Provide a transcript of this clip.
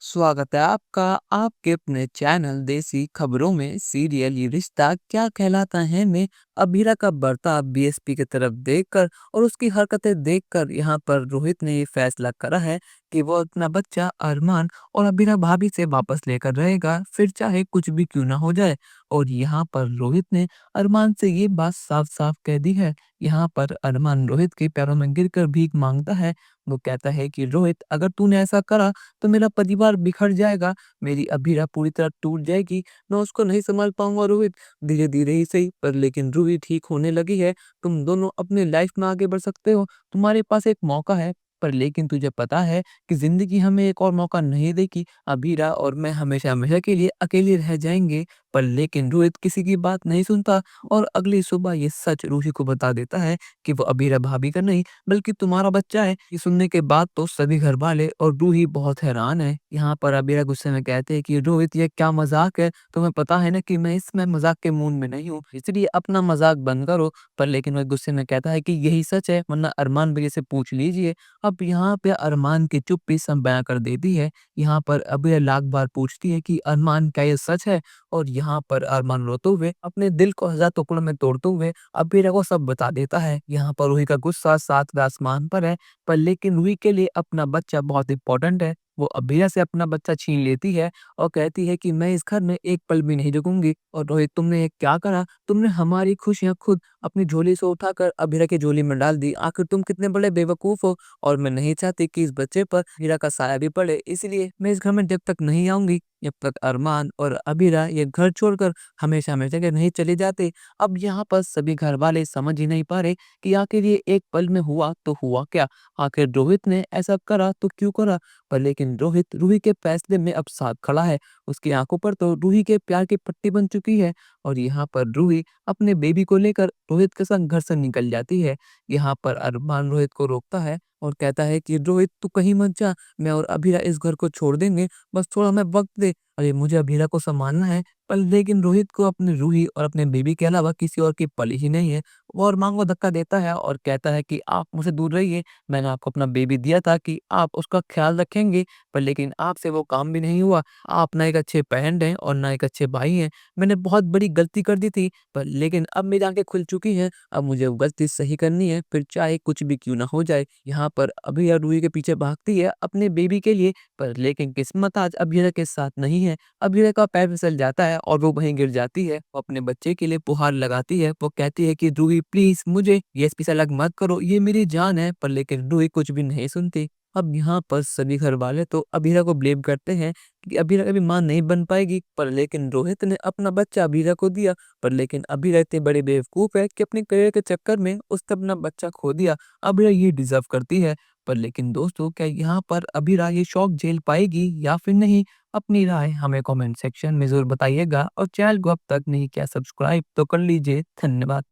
स्वागत है आपका आपके अपने चैनल देसी खबरों में। सीरियल ये रिश्ता क्या कहलाता है में अबीरा का बर्ताव बीएसपी की तरफ देखकर और उसकी हरकतें देखकर यहाँ पर रोहित ने ये फैसला करा है कि वो अपना बच्चा अरमान और अबीरा भाभी से वापस लेकर रहेगा, फिर चाहे कुछ भी क्यों ना हो जाए। और यहाँ पर रोहित ने अरमान से ये बात साफ साफ कह दी है। यहाँ पर अरमान रोहित के पैरों में गिरकर भीख मांगता है। वो कहता है कि रोहित, अगर तूने ऐसा करा तो मेरा परिवार बिखर जाएगा, मेरी अभीरा पूरी तरह टूट जाएगी, मैं उसको नहीं सँभाल पाऊँगा रोहित। धीरे-धीरे ही सही पर लेकिन रूही ठीक होने लगी है, तुम दोनों अपनी लाइफ़ में आगे बढ़ सकते हो, तुम्हारे पास एक मौका है। पर लेकिन तुझे पता है कि ज़िंदगी हमें एक और मौका नहीं देगी, अभीरा और मैं हमेशा-हमेशा के लिए अकेले रह जाएँगे। पर लेकिन रोहित किसी की बात नहीं सुनता और अगली सुबह ये सच रूही को बता देता है कि वो अभीरा भाभी का नहीं बल्कि तुम्हारा बच्चा है। ये सुनने के बाद तो सभी घरवाले और रूही बहुत हैरान है। यहाँ पर अबीरा गुस्से में कहते हैं कि रोहित, ये क्या मजाक है, तुम्हें पता है ना कि मैं इसमें मजाक के मूड में नहीं हूँ, इसलिए अपना मजाक बंद करो। पर लेकिन वह गुस्से में कहता है कि यही सच है, वरना अरमान भैया से पूछ लीजिए। अब यहाँ पे अरमान की चुप्पी सब बयां कर देती है। यहाँ पर अबीरा लाख बार पूछती है कि अरमान, क्या ये सच है? और यहाँ पर अरमान रोते हुए अपने दिल को हजार टुकड़ों में तोड़ते हुए अबीरा को सब बता देता है। यहाँ पर रूही का गुस्सा सातवें आसमान पर है। पर लेकिन रूही के लिए अपना बच्चा बहुत इंपॉर्टेंट है। वो अभीरा से अपना बच्चा छीन लेती है और कहती है कि मैं इस घर में एक पल भी नहीं रुकूंगी। और रोहित, तुमने ये क्या करा? तुमने हमारी खुशियां खुद अपनी झोली से उठाकर अभीरा की झोली में डाल दी। आखिर तुम कितने बड़े बेवकूफ हो। और मैं नहीं चाहती कि इस बच्चे पर हीरा का साया भी पड़े, इसलिए मैं इस घर में जब तक नहीं आऊंगी, जब तक अरमान और अभीरा ये घर छोड़कर हमेशा हमेशा के नहीं चले जाते। अब यहाँ पर सभी घर वाले समझ ही नहीं पा रहे कि आखिर ये एक पल में हुआ तो हुआ क्या। आखिर रोहित ने ऐसा करा तो क्यों करा। पर लेकिन रोहित रूही के फैसले में अब साथ खड़ा है। उसकी आंखों पर तो रूही के प्यार की पट्टी बन चुकी है। और यहाँ पर रूही अपने बेबी को लेकर रोहित के संग घर से निकल जाती है। यहाँ पर अरमान रोहित को रोकता है और कहता है कि रोहित, तू कहीं मत जा, मैं और अभीरा इस घर को छोड़ देंगे, बस थोड़ा हमें वक्त दे। अरे मुझे अभीरा को संभालना है। पर लेकिन रोहित को अपने रूही और अपने बेबी के अलावा किसी और की पली ही नहीं है। वो अरमान को धक्का देता है और कहता है कि आप मुझसे दूर रहिए, मैंने आपको अपना बेबी दिया था कि आप उसका ख्याल रखेंगे, पर लेकिन आपसे वो काम भी नहीं हुआ। आप ना एक अच्छे पैरेंट हैं और ना एक अच्छे भाई हैं। मैंने बहुत बड़ी गलती कर दी थी, पर लेकिन अब मेरी आंखें खुल चुकी हैं। अब मुझे वो गलती सही करनी है, फिर चाहे कुछ भी क्यों ना हो जाए। यहाँ पर अभीरा रूही के पीछे भागती है अपने बेबी के लिए, पर लेकिन किस्मत आज अभीरा के साथ नहीं है। अभीरा का पैर फिसल जाता है और वो वहीं गिर जाती है। वो अपने बच्चे के लिए पुकार लगाती है। वो कहती है कि रूही प्लीज मुझे ये से अलग मत करो, ये मेरी जान है। पर लेकिन रूही कुछ भी नहीं सुनती। अब यहाँ पर सभी घर वाले तो अभीरा को ब्लेम करते हैं कि अभीरा कभी मां नहीं बन पाएगी। पर लेकिन रोहित ने अपना बच्चा अभीरा को दिया। पर लेकिन अभीरा इतने बड़े बेवकूफ है कि अपने करियर के चक्कर में उसने अपना बच्चा खो दिया। अभीरा ये डिजर्व करती है। पर लेकिन दोस्तों, क्या यहाँ पर अभीरा ये शौक झेल पाएगी या फिर नहीं? अपनी राय हमें कमेंट सेक्शन में ज़रूर बताइएगा और चैनल को अब तक नहीं किया सब्सक्राइब तो कर लीजिए। धन्यवाद।